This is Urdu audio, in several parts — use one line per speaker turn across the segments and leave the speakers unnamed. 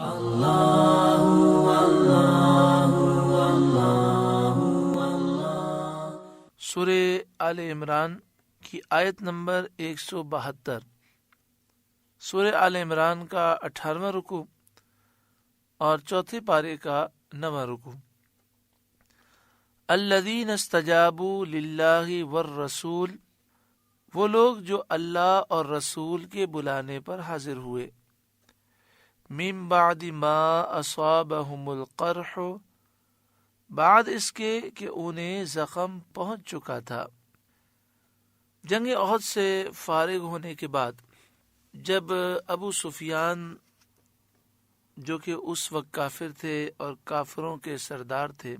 سورہ آل عمران کی آیت نمبر 172۔ سورہ آل عمران کا 18واں رکوع اور چوتھے پارے کا 9واں رکوع۔ الذین استجابوا للہ والرسول، وہ لوگ جو اللہ اور رسول کے بلانے پر حاضر ہوئے۔ من بعد ما اصابہم القرح، بعد اس کے کہ انہیں زخم پہنچ چکا تھا۔ جنگ احد سے فارغ ہونے کے بعد جب ابو سفیان جو کہ اس وقت کافر تھے اور کافروں کے سردار تھے،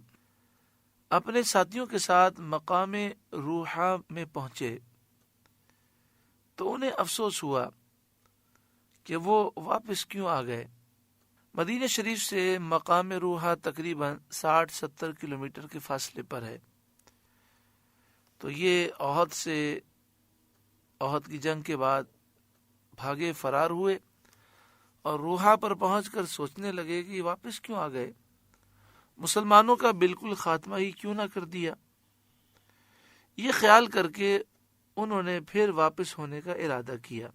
اپنے ساتھیوں کے ساتھ مقام روحہ میں پہنچے تو انہیں افسوس ہوا کہ وہ واپس کیوں آ گئے۔ مدینہ شریف سے مقام روحہ تقریباً 60-70 کلومیٹر کے فاصلے پر ہے۔ تو یہ احد کی جنگ کے بعد بھاگے فرار ہوئے اور روحہ پر پہنچ کر سوچنے لگے کہ واپس کیوں آ گئے، مسلمانوں کا بالکل خاتمہ ہی کیوں نہ کر دیا۔ یہ خیال کر کے انہوں نے پھر واپس ہونے کا ارادہ کیا۔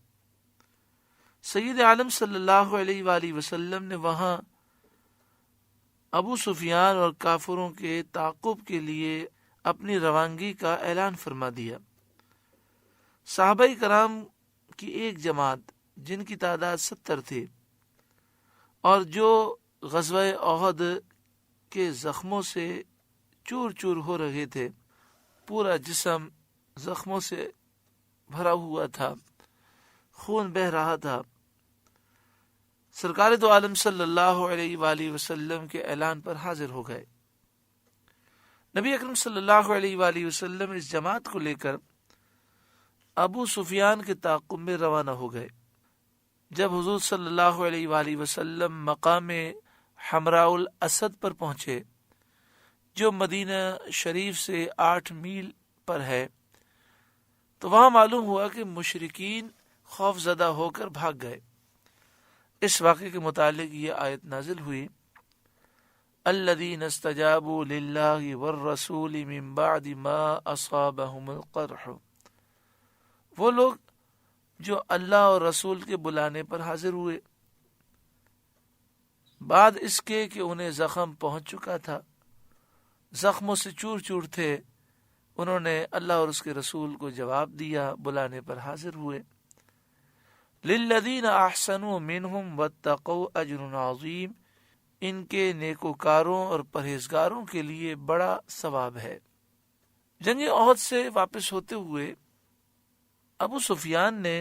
سید عالم صلی اللہ علیہ وآلہ وسلم نے وہاں ابو سفیان اور کافروں کے تعاقب کے لیے اپنی روانگی کا اعلان فرما دیا۔ صحابہ کرام کی ایک جماعت جن کی تعداد 70 تھی اور جو غزوہ احد کے زخموں سے چور چور ہو رہے تھے، پورا جسم زخموں سے بھرا ہوا تھا، خون بہہ رہا تھا، سرکار دو عالم صلی اللہ علیہ وآلہ وسلم کے اعلان پر حاضر ہو گئے۔ نبی اکرم صلی اللہ علیہ وآلہ وسلم اس جماعت کو لے کر ابو سفیان کے تعاقب میں روانہ ہو گئے۔ جب حضور صلی اللہ علیہ وآلہ وسلم مقام حمراء الاسد پر پہنچے جو مدینہ شریف سے 8 میل پر ہے، تو وہاں معلوم ہوا کہ مشرکین خوف زدہ ہو کر بھاگ گئے۔ اس واقعے کے متعلق یہ آیت نازل ہوئی، الذین استجابوا للہ والرسول من بعد ما اصابہم القرح، وہ لوگ جو اللہ اور رسول کے بلانے پر حاضر ہوئے بعد اس کے کہ انہیں زخم پہنچ چکا تھا، زخموں سے چور چور تھے، انہوں نے اللہ اور اس کے رسول کو جواب دیا، بلانے پر حاضر ہوئے۔ للذین احسنوا منہم واتقوا اجر عظیم، ان کے نیکوکاروں اور پرہیزگاروں کے لیے بڑا ثواب ہے۔ جنگ احد سے واپس ہوتے ہوئے ابو سفیان نے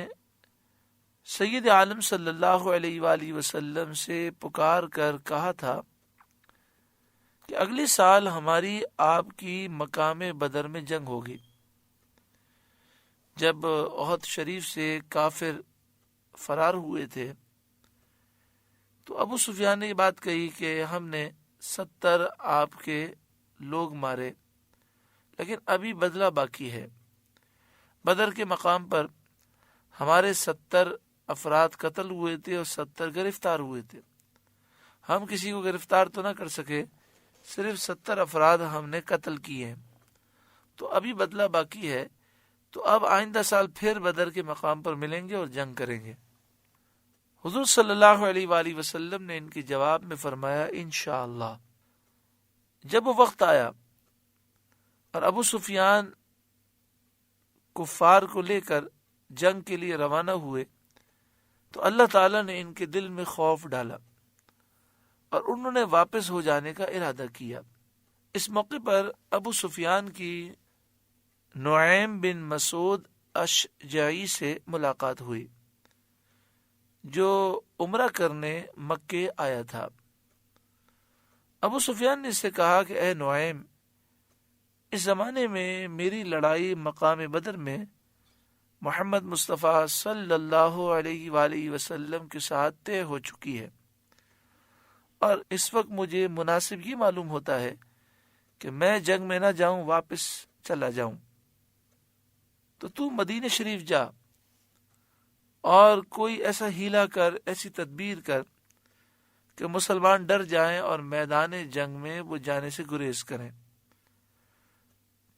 سید عالم صلی اللہ علیہ وآلہ وسلم سے پکار کر کہا تھا کہ اگلے سال ہماری آپ کی مقام بدر میں جنگ ہوگی۔ جب احد شریف سے کافر فرار ہوئے تھے تو ابو سفیان نے یہ بات کہی کہ ہم نے 70 آپ کے لوگ مارے، لیکن ابھی بدلہ باقی ہے۔ بدر کے مقام پر ہمارے 70 افراد قتل ہوئے تھے اور 70 گرفتار ہوئے تھے۔ ہم کسی کو گرفتار تو نہ کر سکے، صرف 70 افراد ہم نے قتل کیے ہیں، تو ابھی بدلہ باقی ہے، تو اب آئندہ سال پھر بدر کے مقام پر ملیں گے اور جنگ کریں گے۔ حضور صلی اللہ علیہ وآلہ وسلم نے ان کے جواب میں فرمایا انشاءاللہ۔ جب وہ وقت آیا اور ابو سفیان کفار کو لے کر جنگ کے لیے روانہ ہوئے تو اللہ تعالیٰ نے ان کے دل میں خوف ڈالا اور انہوں نے واپس ہو جانے کا ارادہ کیا۔ اس موقع پر ابو سفیان کی نعیم بن مسعود اشجعی سے ملاقات ہوئی جو عمرہ کرنے مکے آیا تھا۔ ابو سفیان نے اس سے کہا کہ اے نعیم، اس زمانے میں میری لڑائی مقام بدر میں محمد مصطفیٰ صلی اللہ علیہ وآلہ وسلم کے ساتھ طے ہو چکی ہے، اور اس وقت مجھے مناسب یہ معلوم ہوتا ہے کہ میں جنگ میں نہ جاؤں، واپس چلا جاؤں، تو مدینہ شریف جا اور کوئی ایسا ہیلا کر، ایسی تدبیر کر کہ مسلمان ڈر جائیں اور میدان جنگ میں وہ جانے سے گریز کریں،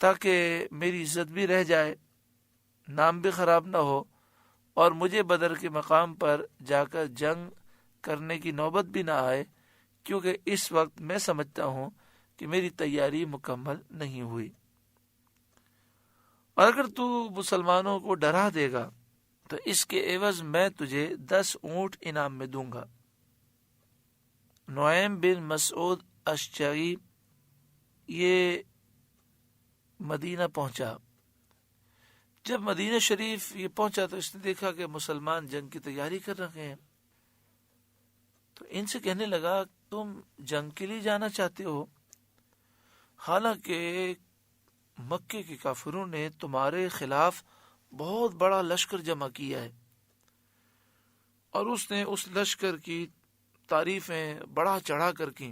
تاکہ میری عزت بھی رہ جائے، نام بھی خراب نہ ہو، اور مجھے بدر کے مقام پر جا کر جنگ کرنے کی نوبت بھی نہ آئے، کیونکہ اس وقت میں سمجھتا ہوں کہ میری تیاری مکمل نہیں ہوئی۔ اور اگر تو مسلمانوں کو ڈرا دے گا تو اس کے عوض میں تجھے 10 اونٹ انعام میں دوں گا۔ نعیم بن مسعود اشجعی یہ مدینہ پہنچا۔ جب مدینہ شریف یہ پہنچا تو اس نے دیکھا کہ مسلمان جنگ کی تیاری کر رہے ہیں، تو ان سے کہنے لگا تم جنگ کے لیے جانا چاہتے ہو، حالانکہ مکے کے کافروں نے تمہارے خلاف بہت بڑا لشکر جمع کیا ہے، اور اس نے اس لشکر کی تعریفیں بڑا چڑھا کر کی،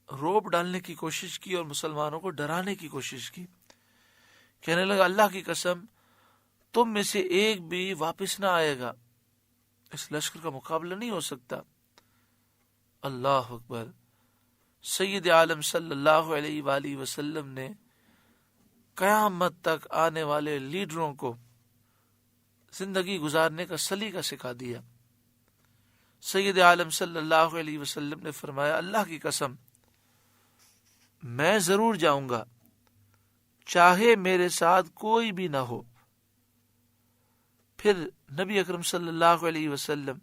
روب ڈالنے کی کوشش کی اور مسلمانوں کو ڈرانے کی کوشش کی۔ کہنے لگا اللہ کی قسم تم میں سے ایک بھی واپس نہ آئے گا، اس لشکر کا مقابلہ نہیں ہو سکتا۔ اللہ اکبر۔ سید عالم صلی اللہ علیہ وآلہ وسلم نے قیامت تک آنے والے لیڈروں کو زندگی گزارنے کا سلیقہ سکھا دیا۔ سید عالم صلی اللہ علیہ وسلم نے فرمایا اللہ کی قسم میں ضرور جاؤں گا، چاہے میرے ساتھ کوئی بھی نہ ہو۔ پھر نبی اکرم صلی اللہ علیہ وسلم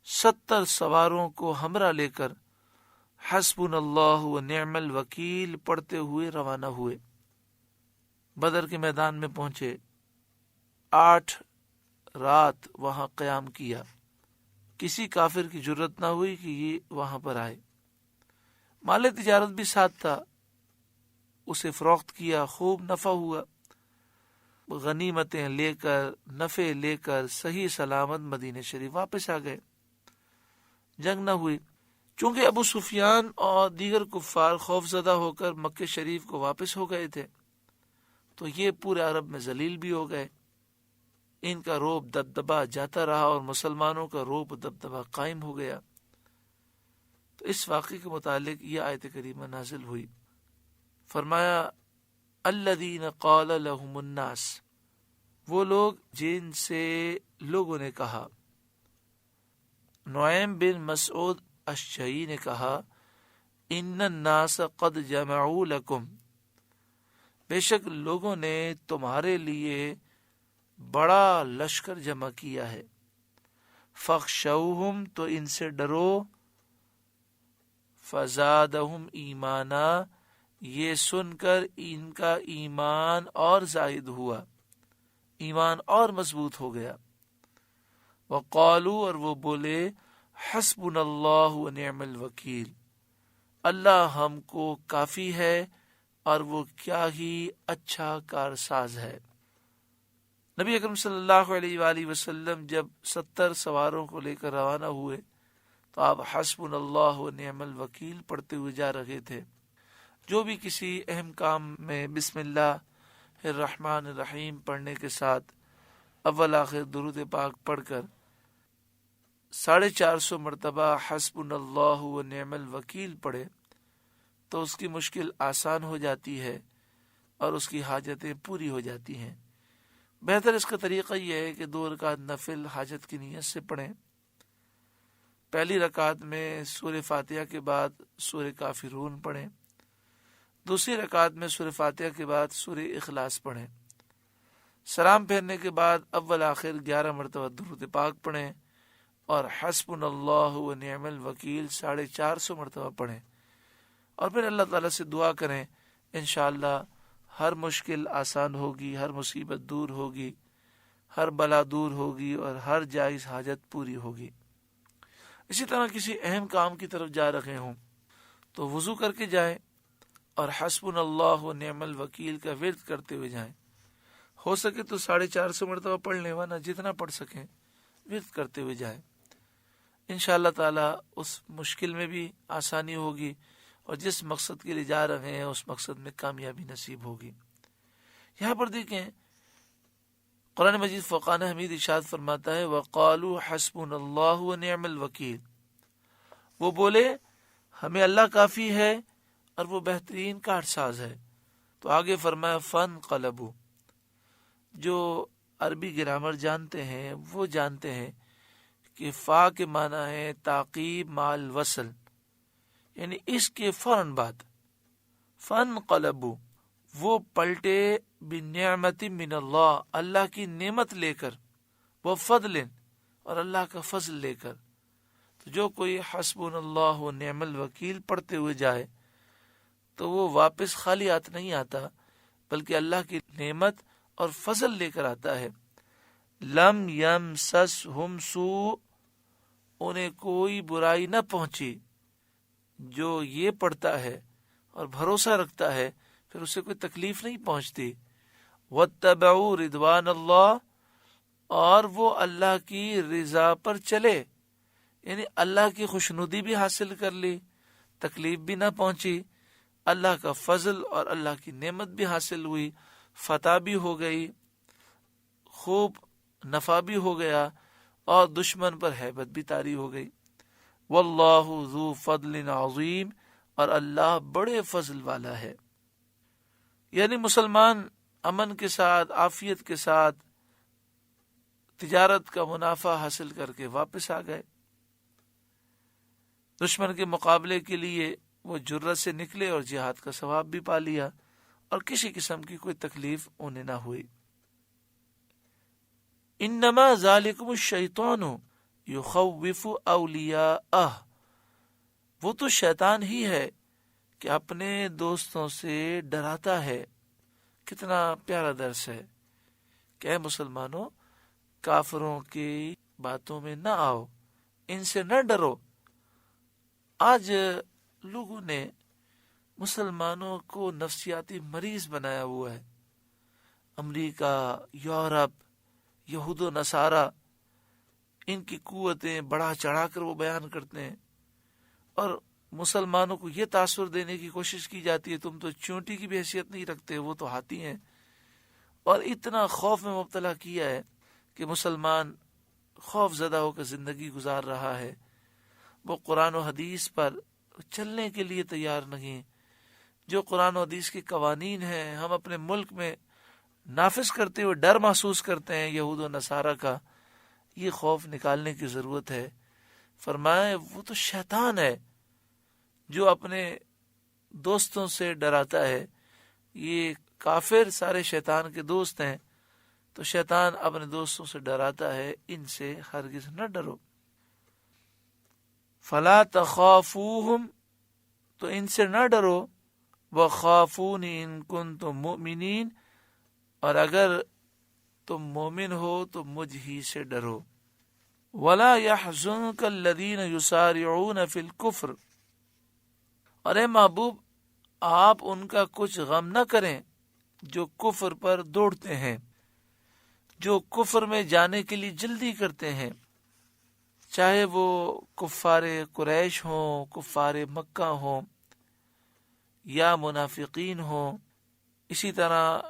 70 سواروں کو ہمراہ لے کر حسبنا اللہ و نعم الوکیل پڑھتے ہوئے روانہ ہوئے۔ بدر کے میدان میں پہنچے، 8 رات وہاں قیام کیا، کسی کافر کی جرت نہ ہوئی کہ یہ وہاں پر آئے۔ مال تجارت بھی ساتھ تھا، اسے فروخت کیا، خوب نفع ہوا، غنیمتیں لے کر نفع لے کر صحیح سلامت مدینہ شریف واپس آ گئے، جنگ نہ ہوئی۔ چونکہ ابو سفیان اور دیگر کفار خوف زدہ ہو کر مکہ شریف کو واپس ہو گئے تھے، تو یہ پورے عرب میں ذلیل بھی ہو گئے، ان کا روب دبدبا جاتا رہا اور مسلمانوں کا روب دبدبا قائم ہو گیا۔ تو اس واقعے کے متعلق یہ آیت کریمہ نازل ہوئی، فرمایا الذین قال لهم الناس، وہ لوگ جن سے لوگوں نے کہا۔ نعیم بن مسعود اشجعی نے کہا ان الناس قد جمعوا لکم، بے شک لوگوں نے تمہارے لیے بڑا لشکر جمع کیا ہے، فخشوہم تو ان سے ڈرو، فزادہم ایمانا یہ سن کر ان کا ایمان اور زائد ہوا، ایمان اور مضبوط ہو گیا۔ وقالو اور وہ بولے حسبنا اللہ و نعم الوکیل، اللہ ہم کو کافی ہے اور وہ کیا ہی اچھا کارساز ہے۔ نبی اکرم صلی اللہ علیہ وآلہ وسلم جب 70 سواروں کو لے کر روانہ ہوئے تو آپ حسبنا اللہ و نعم الوکیل پڑھتے ہوئے جا رہے تھے۔ جو بھی کسی اہم کام میں بسم اللہ الرحمن الرحیم پڑھنے کے ساتھ اول آخر درود پاک پڑھ کر 450 مرتبہ حسبنا اللہ و نعم الوکیل پڑھے تو اس کی مشکل آسان ہو جاتی ہے اور اس کی حاجتیں پوری ہو جاتی ہیں۔ بہتر اس کا طریقہ یہ ہے کہ 2 رکعت نفل حاجت کی نیت سے پڑھیں۔ پہلی رکعت میں سورہ فاتحہ کے بعد سورہ کافرون پڑھیں، دوسری رکعت میں سورہ فاتحہ کے بعد سورہ اخلاص پڑھیں، سلام پھیرنے کے بعد اول آخر 11 مرتبہ درود پاک پڑھیں اور حسبنا اللہ و نعم الوکیل 450 مرتبہ پڑھیں، اور پھر اللہ تعالیٰ سے دعا کریں، انشاءاللہ ہر مشکل آسان ہوگی، ہر مصیبت دور ہوگی، ہر بلا دور ہوگی اور ہر جائز حاجت پوری ہوگی۔ اسی طرح کسی اہم کام کی طرف جا رہے ہوں تو وضو کر کے جائیں اور حسبنا اللہ و نعم الوکیل کا ورد کرتے ہوئے جائیں۔ ہو سکے تو 450 مرتبہ پڑھ لیں، ورنہ جتنا پڑھ سکیں ورد کرتے ہوئے جائیں۔ انشاءاللہ تعالیٰ اس مشکل میں بھی آسانی ہوگی اور جس مقصد کے لیے جا رہے ہیں اس مقصد میں کامیابی نصیب ہوگی۔ یہاں پر دیکھیں قرآن مجید فقان حمید ارشاد فرماتا ہے وَقَالُوا حَسْبُنَا اللَّهُ وَنِعْمَ الْوَكِيلُ، وہ بولے ہمیں اللہ کافی ہے اور وہ بہترین کاٹ ساز ہے۔ تو آگے فرمایا فن قلبو، جو عربی گرامر جانتے ہیں وہ جانتے ہیں کہ فا کے معنی ہے تعقیب مال وصل، یعنی اس کے فوراً بعد فن قلبو، وہ پلٹے بنعمت من اللہ، اللہ کی نعمت لے کر، وہ فضل، اور اللہ کا فضل لے کر۔ تو جو کوئی حسبنا اللہ و نعم الوکیل پڑھتے ہوئے جائے تو وہ واپس خالی ہاتھ نہیں آتا، بلکہ اللہ کی نعمت اور فضل لے کر آتا ہے۔ لم یمسسہم سوء، انہیں کوئی برائی نہ پہنچی۔ جو یہ پڑھتا ہے اور بھروسہ رکھتا ہے پھر اسے کوئی تکلیف نہیں پہنچتی۔ واتبعوا رضوان اللہ، اور وہ اللہ کی رضا پر چلے، یعنی اللہ کی خوشنودی بھی حاصل کر لی، تکلیف بھی نہ پہنچی، اللہ کا فضل اور اللہ کی نعمت بھی حاصل ہوئی، فتح بھی ہو گئی، خوب نفع بھی ہو گیا، اور دشمن پر ہیبت بھی طاری ہو گئی۔ واللہ ذو فضل عظیم، اور اللہ بڑے فضل والا ہے۔ یعنی مسلمان امن کے ساتھ، عافیت کے ساتھ تجارت کا منافع حاصل کر کے واپس آ گئے۔ دشمن کے مقابلے کے لیے وہ جرت سے نکلے اور جہاد کا ثواب بھی پا لیا، اور کسی قسم کی کوئی تکلیف انہیں نہ ہوئی۔ انما ذالکم الشیطان یخوف اولیاءہ، وہ تو شیطان ہی ہے کہ اپنے دوستوں سے ڈراتا ہے۔ کتنا پیارا درس ہے کہ اے مسلمانوں، کافروں کی باتوں میں نہ آؤ، ان سے نہ ڈرو۔ آج لوگوں نے مسلمانوں کو نفسیاتی مریض بنایا ہوا ہے۔ امریکہ، یورپ، یہود و نصارہ، ان کی قوتیں بڑھا چڑھا کر وہ بیان کرتے ہیں، اور مسلمانوں کو یہ تاثر دینے کی کوشش کی جاتی ہے تم تو چونٹی کی بھی حیثیت نہیں رکھتے، وہ تو ہاتھی ہیں۔ اور اتنا خوف میں مبتلا کیا ہے کہ مسلمان خوف زدہ ہو کر زندگی گزار رہا ہے۔ وہ قرآن و حدیث پر چلنے کے لیے تیار نہیں۔ جو قرآن و حدیث کے قوانین ہیں ہم اپنے ملک میں نافذ کرتے ہوئے ڈر محسوس کرتے ہیں یہود و نصارہ کا، یہ خوف نکالنے کی ضرورت ہے۔ فرمائے وہ تو شیطان ہے جو اپنے دوستوں سے ڈراتا ہے۔ یہ کافر سارے شیطان کے دوست ہیں، تو شیطان اپنے دوستوں سے ڈراتا ہے، ان سے ہرگز نہ ڈرو۔ فلا تخافوہم، تو ان سے نہ ڈرو، وخافونی ان کنتم مؤمنین، اور اگر تم مومن ہو تو مجھ ہی سے ڈرو۔ ولا يحزنك الذين يسارعون في الكفر، اور اے محبوب آپ ان کا کچھ غم نہ کریں جو کفر پر دوڑتے ہیں، جو کفر میں جانے کے لیے جلدی کرتے ہیں، چاہے وہ کفار قریش ہوں، کفار مکہ ہوں، یا منافقین ہوں، اسی طرح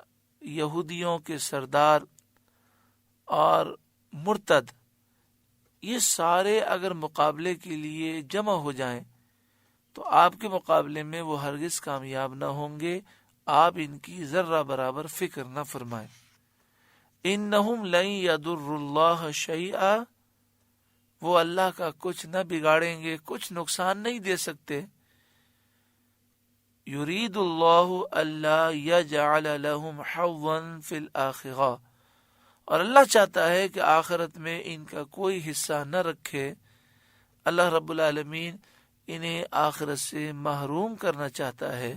یہودیوں کے سردار اور مرتد، یہ سارے اگر مقابلے کے لیے جمع ہو جائیں تو آپ کے مقابلے میں وہ ہرگز کامیاب نہ ہوں گے۔ آپ ان کی ذرہ برابر فکر نہ فرمائیں۔ انہم لن یضروا اللہ شیئا، وہ اللہ کا کچھ نہ بگاڑیں گے، کچھ نقصان نہیں دے سکتے۔ یرید اللہ الا یجعل لہم حظا فی الآخرہ، اور اللہ چاہتا ہے کہ آخرت میں ان کا کوئی حصہ نہ رکھے۔ اللہ رب العالمین انہیں آخرت سے محروم کرنا چاہتا ہے۔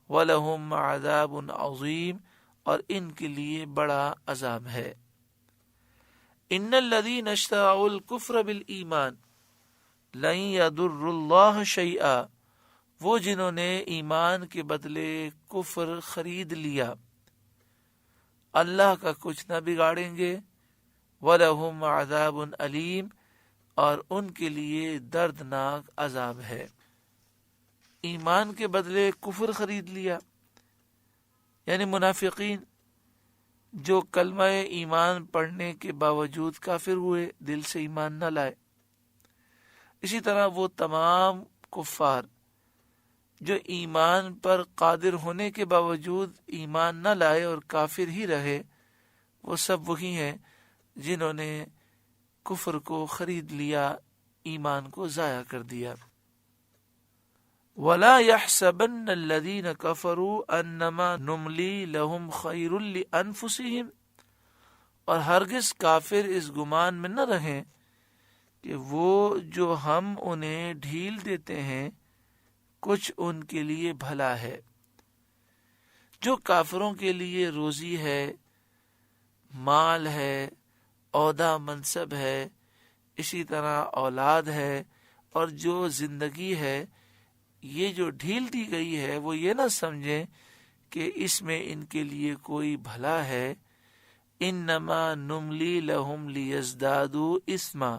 وَلَهُمْ عَذَابٌ عَظِيمٌ، اور ان کے لیے بڑا عذاب ہے۔ ان الذین اشتروا الکفر بالایمان لن یضروا اللہ شیئا، وہ جنہوں نے ایمان کے بدلے کفر خرید لیا اللہ کا کچھ نہ بگاڑیں گے۔ وَلَهُمْ عَذَابٌ أَلِيمٌ، اور ان کے لیے دردناک عذاب ہے۔ ایمان کے بدلے کفر خرید لیا، یعنی منافقین جو کلمہ ایمان پڑھنے کے باوجود کافر ہوئے، دل سے ایمان نہ لائے۔ اسی طرح وہ تمام کفار جو ایمان پر قادر ہونے کے باوجود ایمان نہ لائے اور کافر ہی رہے، وہ سب وہی ہیں جنہوں نے کفر کو خرید لیا، ایمان کو ضائع کر دیا۔ وَلَا يَحْسَبَنَّ الَّذِينَ كَفَرُوا أَنَّمَا نُمْلِي لَهُمْ خَيْرٌ لِأَنفُسِهِمْ، اور ہرگز کافر اس گمان میں نہ رہیں کہ وہ جو ہم انہیں ڈھیل دیتے ہیں کچھ ان کے لیے بھلا ہے۔ جو کافروں کے لیے روزی ہے، مال ہے، عہدہ منصب ہے، اسی طرح اولاد ہے اور جو زندگی ہے، یہ جو ڈھیل دی گئی ہے وہ یہ نہ سمجھیں کہ اس میں ان کے لیے کوئی بھلا ہے۔ انما نملی لہم لیزدادوا اثما،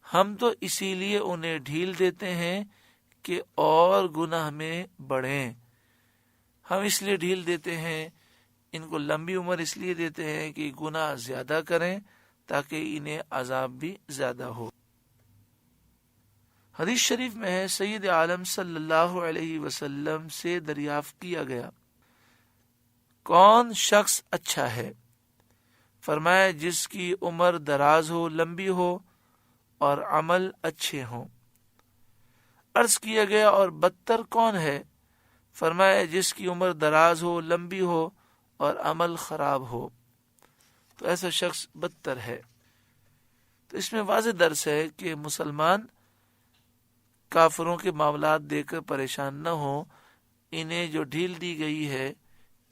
ہم تو اسی لیے انہیں ڈھیل دیتے ہیں کہ اور گناہ میں بڑھیں۔ ہم اس لیے ڈھیل دیتے ہیں، ان کو لمبی عمر اس لیے دیتے ہیں کہ گناہ زیادہ کریں تاکہ انہیں عذاب بھی زیادہ ہو۔ حدیث شریف میں ہے، سید عالم صلی اللہ علیہ وسلم سے دریافت کیا گیا، کون شخص اچھا ہے؟ فرمایا، جس کی عمر دراز ہو، لمبی ہو اور عمل اچھے ہوں۔ عرض کیا گیا، اور بدتر کون ہے؟ فرمایا، جس کی عمر دراز ہو، لمبی ہو اور عمل خراب ہو، تو ایسا شخص بدتر ہے۔ تو اس میں واضح درس ہے کہ مسلمان کافروں کے معاملات دیکھ کر پریشان نہ ہوں۔ انہیں جو ڈھیل دی گئی ہے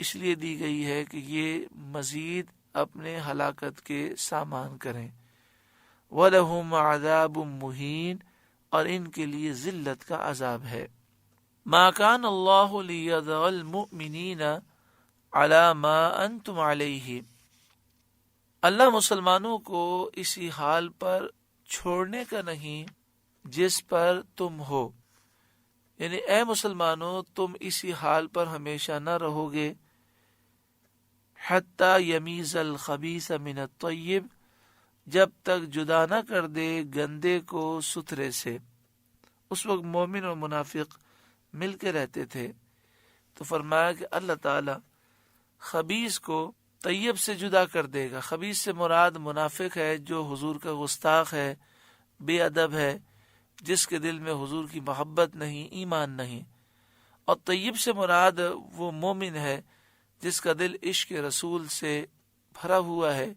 اس لیے دی گئی ہے کہ یہ مزید اپنے ہلاکت کے سامان کریں۔ وَلَهُمْ عَذَابٌ مُّهِينٌ، اور ان کے لیے ذلت کا عذاب ہے۔ مَا كَانَ اللَّهُ لِيَذَرَ الْمُؤْمِنِينَ عَلَى مَا أَنْتُمْ عَلَيْهِ، اللہ مسلمانوں کو اسی حال پر چھوڑنے کا نہیں جس پر تم ہو، یعنی اے مسلمانوں تم اسی حال پر ہمیشہ نہ رہو گے، حَتَّى يَمِيزَ الْخَبِيثَ مِنَ الطَّيِّبِ، جب تک جدا نہ کر دے گندے کو ستھرے سے۔ اس وقت مومن اور منافق مل کے رہتے تھے، تو فرمایا کہ اللہ تعالی خبیث کو طیب سے جدا کر دے گا۔ خبیث سے مراد منافق ہے، جو حضور کا گستاخ ہے، بے ادب ہے، جس کے دل میں حضور کی محبت نہیں، ایمان نہیں۔ اور طیب سے مراد وہ مومن ہے جس کا دل عشق رسول سے بھرا ہوا ہے،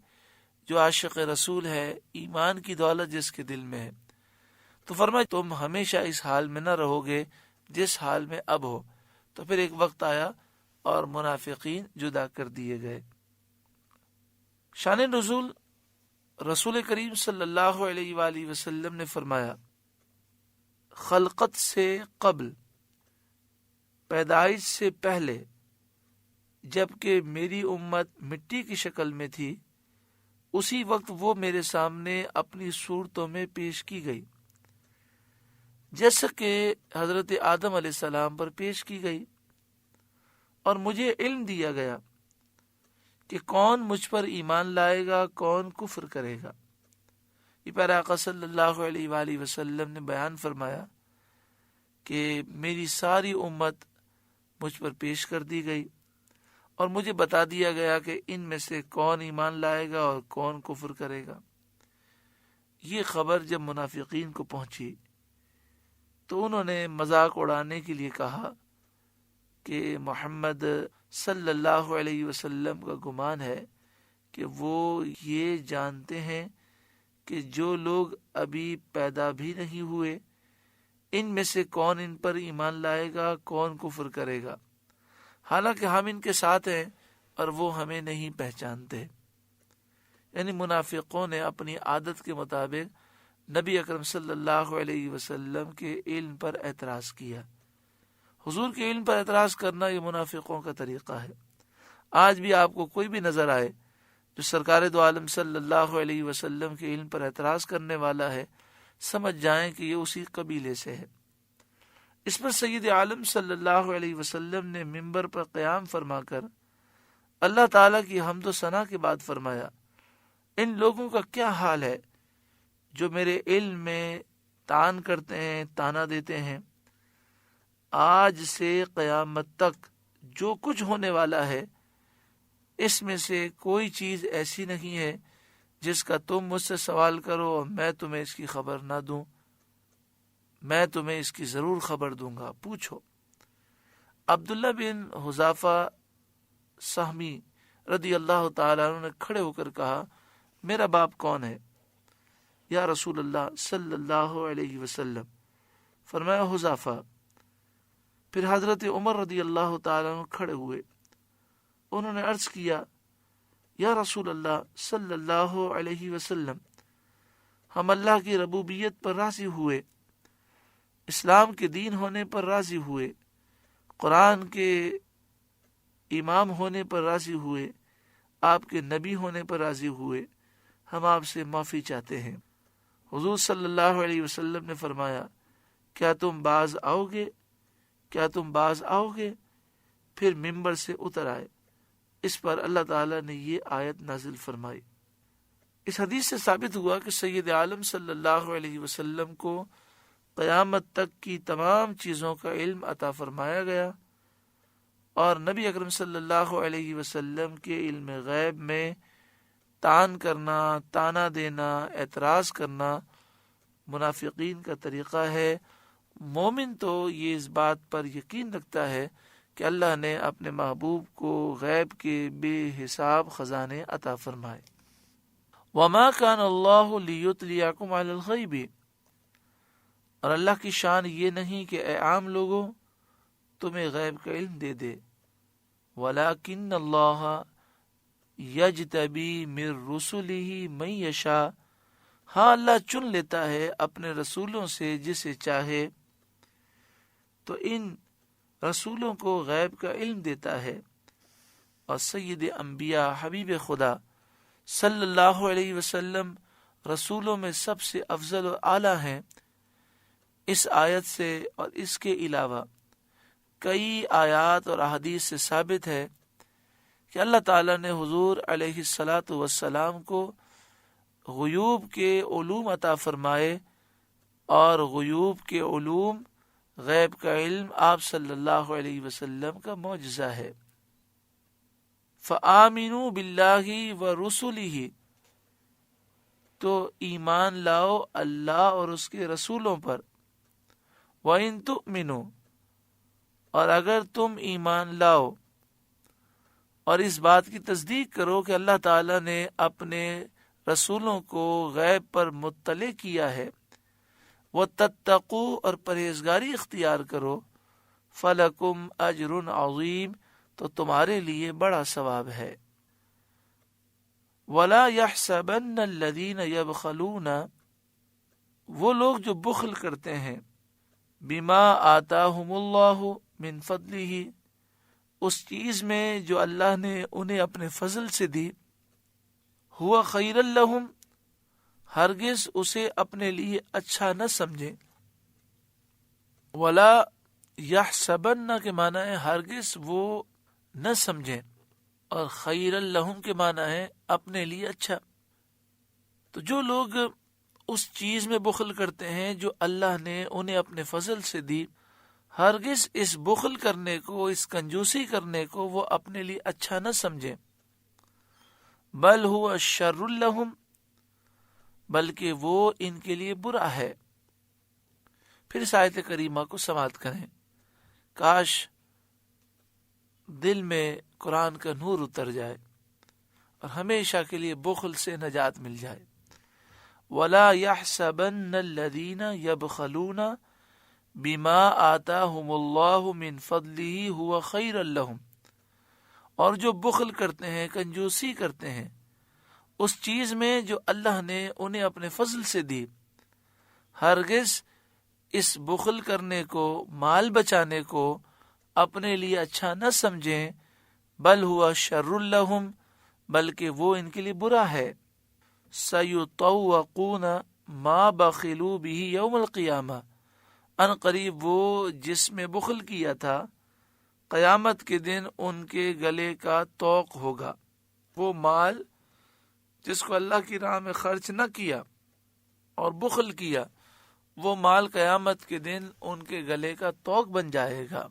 جو عاشق رسول ہے، ایمان کی دولت جس کے دل میں ہے۔ تو فرمایا تم ہمیشہ اس حال میں نہ رہو گے جس حال میں اب ہو۔ تو پھر ایک وقت آیا اور منافقین جدا کر دیے گئے۔ شان نزول، رسول کریم صلی اللہ علیہ وآلہ وسلم نے فرمایا، خلقت سے قبل، پیدائش سے پہلے، جبکہ میری امت مٹی کی شکل میں تھی، اسی وقت وہ میرے سامنے اپنی صورتوں میں پیش کی گئی، جیسا کہ حضرت آدم علیہ السلام پر پیش کی گئی، اور مجھے علم دیا گیا کہ کون مجھ پر ایمان لائے گا، کون کفر کرے گا۔ یہ پیارے آقا صلی اللہ علیہ وآلہ وسلم نے بیان فرمایا کہ میری ساری امت مجھ پر پیش کر دی گئی، اور مجھے بتا دیا گیا کہ ان میں سے کون ایمان لائے گا اور کون کفر کرے گا۔ یہ خبر جب منافقین کو پہنچی تو انہوں نے مذاق اڑانے کے لیے کہا کہ محمد صلی اللہ علیہ وسلم کا گمان ہے کہ وہ یہ جانتے ہیں کہ جو لوگ ابھی پیدا بھی نہیں ہوئے، ان میں سے کون ان پر ایمان لائے گا، کون کفر کرے گا، حالانکہ ہم ان کے ساتھ ہیں اور وہ ہمیں نہیں پہچانتے۔ یعنی منافقوں نے اپنی عادت کے مطابق نبی اکرم صلی اللہ علیہ وسلم کے علم پر اعتراض کیا۔ حضور کے علم پر اعتراض کرنا یہ منافقوں کا طریقہ ہے۔ آج بھی آپ کو کوئی بھی نظر آئے جو سرکار دو عالم صلی اللہ علیہ وسلم کے علم پر اعتراض کرنے والا ہے، سمجھ جائیں کہ یہ اسی قبیلے سے ہے۔ اس پر سید عالم صلی اللہ علیہ وسلم نے منبر پر قیام فرما کر اللہ تعالیٰ کی حمد و ثنا کے بعد فرمایا، ان لوگوں کا کیا حال ہے جو میرے علم میں تان کرتے ہیں، تانا دیتے ہیں۔ آج سے قیامت تک جو کچھ ہونے والا ہے، اس میں سے کوئی چیز ایسی نہیں ہے جس کا تم مجھ سے سوال کرو اور میں تمہیں اس کی خبر نہ دوں۔ میں تمہیں اس کی ضرور خبر دوں گا، پوچھو۔ عبداللہ بن حذافہ سہمی رضی اللہ تعالیٰ عنہ نے کھڑے ہو کر کہا، میرا باپ کون ہے یا رسول اللہ صلی اللہ علیہ وسلم؟ فرمایا حذافہ۔ پھر حضرت عمر رضی اللہ تعالیٰ عنہ کھڑے ہوئے، انہوں نے عرض کیا، یا رسول اللہ صلی اللہ علیہ وسلم، ہم اللہ کی ربوبیت پر راضی ہوئے، اسلام کے دین ہونے پر راضی ہوئے، قرآن کے امام ہونے پر راضی ہوئے، آپ کے نبی ہونے پر راضی ہوئے، ہم آپ سے معافی چاہتے ہیں۔ حضور صلی اللہ علیہ وسلم نے فرمایا، کیا تم باز آؤ گے؟ کیا تم باز آؤ گے؟ پھر ممبر سے اتر آئے۔ اس پر اللہ تعالیٰ نے یہ آیت نازل فرمائی۔ اس حدیث سے ثابت ہوا کہ سید عالم صلی اللہ علیہ وسلم کو قیامت تک کی تمام چیزوں کا علم عطا فرمایا گیا، اور نبی اکرم صلی اللہ علیہ وسلم کے علم غیب میں تان کرنا، تانا دینا، اعتراض کرنا منافقین کا طریقہ ہے۔ مومن تو یہ اس بات پر یقین رکھتا ہے کہ اللہ نے اپنے محبوب کو غیب کے بے حساب خزانے عطا فرمائے۔ وَمَا كَانَ اللَّهُ لِيُطْلِعَكُمْ عَلَى الْغَيْبِ، اور اللہ کی شان یہ نہیں کہ اے عام لوگوں تمہیں غیب کا علم دے دے، وَلَكِنَّ اللَّهَ يَجْتَبِي مِن رُّسُلِهِ مَن يَشَاءُ، ہاں اللہ چن لیتا ہے اپنے رسولوں سے جسے چاہے، تو ان رسولوں کو غیب کا علم دیتا ہے۔ اور سید انبیاء حبیب خدا صلی اللہ علیہ وسلم رسولوں میں سب سے افضل و اعلیٰ ہیں۔ اس آیت سے اور اس کے علاوہ کئی آیات اور احادیث سے ثابت ہے کہ اللہ تعالیٰ نے حضور علیہ الصلاۃ والسلام کو غیوب کے علوم عطا فرمائے، اور غیوب کے علوم، غیب کا علم آپ صلی اللہ علیہ وسلم کا معجزہ ہے۔ فآمنوا باللہ ورسلہ، تو ایمان لاؤ اللہ اور اس کے رسولوں پر۔ وَإِن تُؤْمِنُوا، اور اگر تم ایمان لاؤ اور اس بات کی تصدیق کرو کہ اللہ تعالیٰ نے اپنے رسولوں کو غیب پر مطلع کیا ہے، وَتَتَّقُوا، اور پرہیزگاری اختیار کرو، فَلَكُمْ أَجْرٌ عَظِيمٌ، تو تمہارے لیے بڑا ثواب ہے۔ وَلَا يَحْسَبَنَّ الَّذِينَ يَبْخَلُونَ، وہ لوگ جو بخل کرتے ہیں، بِمَا آتَاهُمُ اللَّهُ مِن فَضْلِهِ، اس چیز میں جو اللہ نے انہیں اپنے فضل سے دی، ہوا خیر لہم، ہرگز اسے اپنے لیے اچھا نہ سمجھیں۔ ولا یحسبن کے معنی ہے ہرگز وہ نہ سمجھیں، اور خیر لہم کے معنی ہے اپنے لیے اچھا۔ تو جو لوگ اس چیز میں بخل کرتے ہیں جو اللہ نے انہیں اپنے فضل سے دی، ہرگز اس بخل کرنے کو، اس کنجوسی کرنے کو وہ اپنے لیے اچھا نہ سمجھیں۔ بل ہوا شر لہم، بلکہ وہ ان کے لیے برا ہے۔ پھر اس آیت کریمہ کو سماعت کریں۔ کاش دل میں قرآن کا نور اتر جائے اور ہمیشہ کے لیے بخل سے نجات مل جائے۔ وَلَا يَحْسَبَنَّ الَّذِينَ يَبْخَلُونَ بِمَا آتَاهُمُ اللَّهُ مِن فَضْلِهِ هُوَ خَيْرًا لَهُمْ، اور جو بخل کرتے ہیں، کنجوسی کرتے ہیں اس چیز میں جو اللہ نے انہیں اپنے فضل سے دی، ہرگز اس بخل کرنے کو، مال بچانے کو اپنے لیے اچھا نہ سمجھیں، بل ہوا شر لہم، بلکہ وہ ان کے لیے برا ہے۔ سیطوقون ما بخلوا به یوم القیامہ، ان قریب وہ جس میں بخل کیا تھا قیامت کے دن ان کے گلے کا طوق ہوگا۔ وہ مال جس کو اللہ کی راہ میں خرچ نہ کیا اور بخل کیا، وہ مال قیامت کے دن ان کے گلے کا توق بن جائے گا۔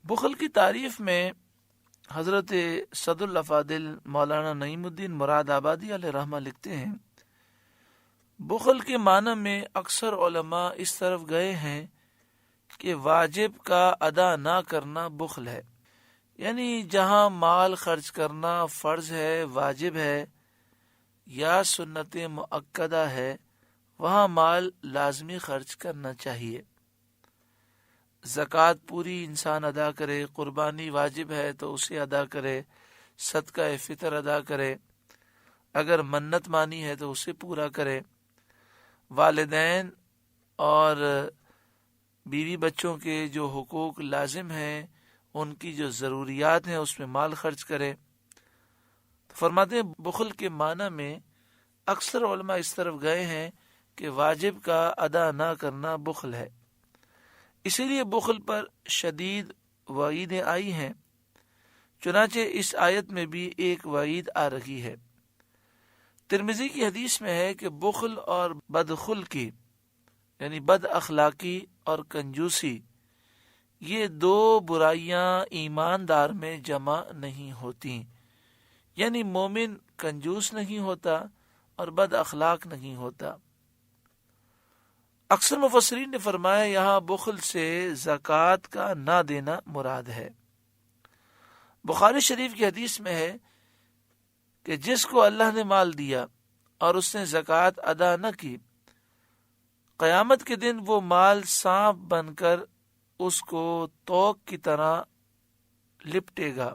بخل کی تعریف میں حضرت صدر الافاضل مولانا نعیم الدین مراد آبادی علیہ رحمہ لکھتے ہیں، بخل کے معنی میں اکثر علماء اس طرف گئے ہیں کہ واجب کا ادا نہ کرنا بخل ہے، یعنی جہاں مال خرچ کرنا فرض ہے، واجب ہے یا سنت مؤکدہ ہے، وہاں مال لازمی خرچ کرنا چاہیے۔ زکوٰۃ پوری انسان ادا کرے، قربانی واجب ہے تو اسے ادا کرے، صدقہ فطر ادا کرے، اگر منت مانی ہے تو اسے پورا کرے، والدین اور بیوی بچوں کے جو حقوق لازم ہیں، ان کی جو ضروریات ہیں اس میں مال خرچ کرے۔ فرماتے ہیں بخل کے معنی میں اکثر علماء اس طرف گئے ہیں کہ واجب کا ادا نہ کرنا بخل ہے، اسی لیے بخل پر شدید وعیدیں آئی ہیں۔ چنانچہ اس آیت میں بھی ایک وعید آ رہی ہے۔ ترمذی کی حدیث میں ہے کہ بخل اور بدخلقی یعنی بد اخلاقی اور کنجوسی، یہ دو برائیاں ایماندار میں جمع نہیں ہوتی، یعنی مومن کنجوس نہیں ہوتا اور بد اخلاق نہیں ہوتا۔ اکثر مفسرین نے فرمایا یہاں بخل سے زکوٰۃ کا نہ دینا مراد ہے۔ بخاری شریف کی حدیث میں ہے کہ جس کو اللہ نے مال دیا اور اس نے زکوٰۃ ادا نہ کی، قیامت کے دن وہ مال سانپ بن کر اس کو توق کی طرح لپٹے گا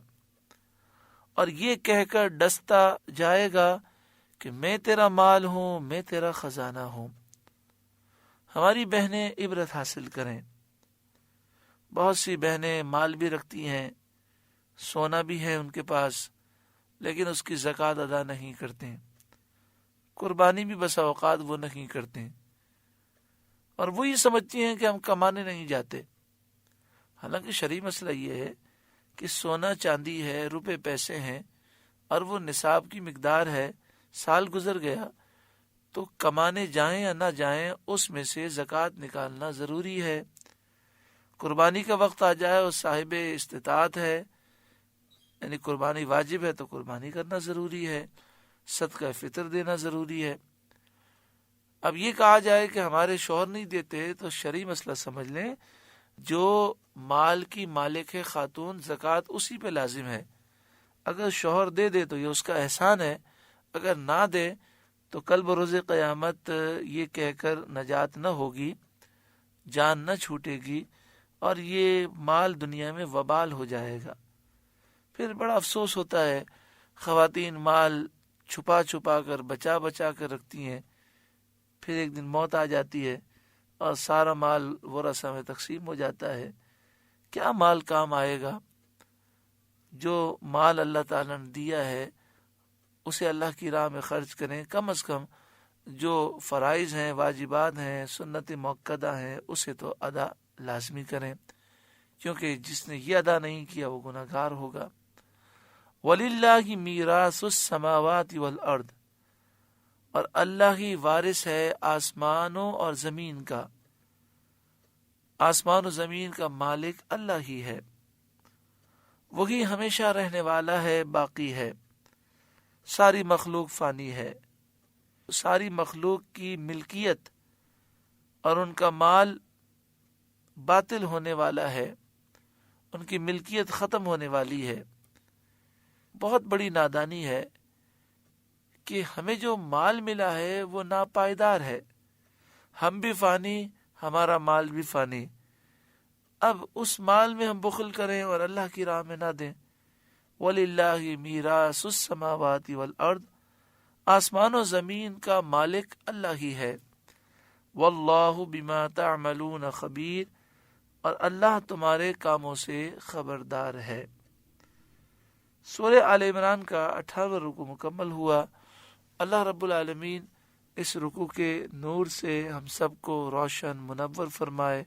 اور یہ کہہ کر ڈستا جائے گا کہ میں تیرا مال ہوں، میں تیرا خزانہ ہوں۔ ہماری بہنیں عبرت حاصل کریں، بہت سی بہنیں مال بھی رکھتی ہیں، سونا بھی ہے ان کے پاس، لیکن اس کی زکوٰۃ ادا نہیں کرتے، قربانی بھی بسا اوقات وہ نہیں کرتے، اور وہ یہ سمجھتی ہیں کہ ہم کمانے نہیں جاتے۔ حالانکہ شرعی مسئلہ یہ ہے کہ سونا چاندی ہے، روپے پیسے ہیں، اور وہ نصاب کی مقدار ہے، سال گزر گیا تو کمانے جائیں یا نہ جائیں اس میں سے زکوٰۃ نکالنا ضروری ہے۔ قربانی کا وقت آ جائے اور صاحب استطاعت ہے، یعنی قربانی واجب ہے تو قربانی کرنا ضروری ہے، صدقہ فطر دینا ضروری ہے۔ اب یہ کہا جائے کہ ہمارے شوہر نہیں دیتے تو شرعی مسئلہ سمجھ لیں، جو مال کی مالک ہے خاتون، زکوٰۃ اسی پہ لازم ہے۔ اگر شوہر دے دے تو یہ اس کا احسان ہے، اگر نہ دے تو کل بروز قیامت یہ کہہ کر نجات نہ ہوگی، جان نہ چھوٹے گی، اور یہ مال دنیا میں وبال ہو جائے گا۔ پھر بڑا افسوس ہوتا ہے، خواتین مال چھپا چھپا کر بچا بچا کر رکھتی ہیں، پھر ایک دن موت آ جاتی ہے اور سارا مال ورثہ میں تقسیم ہو جاتا ہے۔ کیا مال کام آئے گا؟ جو مال اللہ تعالیٰ نے دیا ہے اسے اللہ کی راہ میں خرچ کریں، کم از کم جو فرائض ہیں، واجبات ہیں، سنت مؤکدہ ہیں، اسے تو ادا لازمی کریں، کیونکہ جس نے یہ ادا نہیں کیا وہ گناہ گار ہوگا۔ وَلِلَّهِ مِيرَاثُ السَّمَاوَاتِ وَالْأَرْضِ، اور اللہ ہی وارث ہے آسمانوں اور زمین کا، آسمان و زمین کا مالک اللہ ہی ہے، وہی ہمیشہ رہنے والا ہے، باقی ہے، ساری مخلوق فانی ہے، ساری مخلوق کی ملکیت اور ان کا مال باطل ہونے والا ہے، ان کی ملکیت ختم ہونے والی ہے۔ بہت بڑی نادانی ہے کہ ہمیں جو مال ملا ہے وہ ناپائیدار ہے، ہم بھی فانی، ہمارا مال بھی فانی، اب اس مال میں ہم بخل کریں اور اللہ کی راہ میں نہ دیں۔ وَلِلَّهِ مِيرَاثُ السَّمَاوَاتِ وَالْأَرْضِ، آسمان و زمین کا مالک اللہ ہی ہے۔ وَاللَّهُ بِمَا تَعْمَلُونَ خَبِيرٌ، اور اللہ تمہارے کاموں سے خبردار ہے۔ سورہ آل عمران کا 18واں رکوع مکمل ہوا۔ اللہ رب العالمین اس رکوع کے نور سے ہم سب کو روشن منور فرمائے،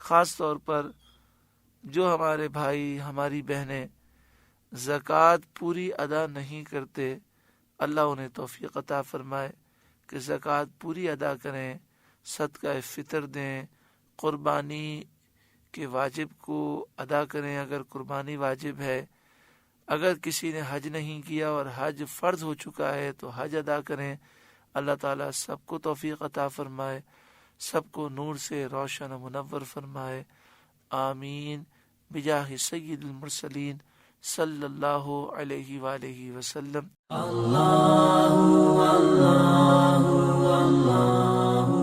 خاص طور پر جو ہمارے بھائی، ہماری بہنیں زکوٰۃ پوری ادا نہیں کرتے، اللہ انہیں توفیق عطا فرمائے کہ زکوٰۃ پوری ادا کریں، صدقہ فطر دیں، قربانی کے واجب کو ادا کریں اگر قربانی واجب ہے، اگر کسی نے حج نہیں کیا اور حج فرض ہو چکا ہے تو حج ادا کریں۔ اللہ تعالیٰ سب کو توفیق عطا فرمائے، سب کو نور سے روشن و منور فرمائے، آمین بجاہ سید المرسلین صلی اللہ علیہ وآلہ وسلم۔ اللہ اللہ اللہ